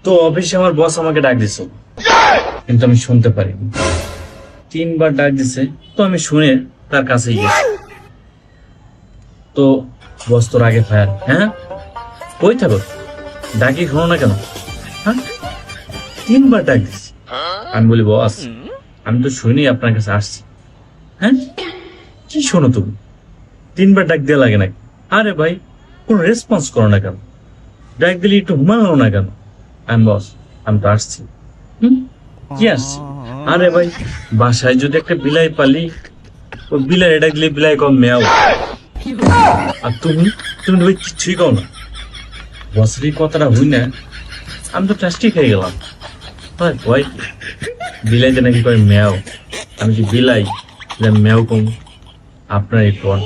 তো অফিসে আমার বস আমাকে ডাক দিছে, কিন্তু আমি শুনতে পারিনি। 3বার ডাক দিছে, তো আমি শুনে তার কাছেই গেছি। তো বস তোর আগে ফায়ার। হ্যাঁ, কই থাকো, ডাকি শোনো না কেন? হ্যাঁ, 3বার ডাক দিছি। আমি বলি বস, আমি তো শুনি আপনার কাছে আসছি। হ্যাঁ, কি শোনো তুমি? 3বার ডাক দেওয়া লাগে নাকি? আরে ভাই, কোনো রেসপন্স করো না কেন? ডাক দিলে একটু ঘুমানো না কেন? আমি বস, আমি তো আসছি। হুম, কি আসছি? আরে ভাই, বাসায় যদি একটা বিলাই পালি, ওই বিলাই ডাকলে বিলাই কম মেয়াও। আর তুমি তুমি তো ভাই কিচ্ছুই কও না। বসের এই কথাটা হই না, আমি তো ট্রাস্টি খেয়ে গেলাম। ভাই ভাই, বিলাইতে নাকি কয় মেয়াও। আমি কি বিলাই, মেয়াও কম? আপনার এই কোন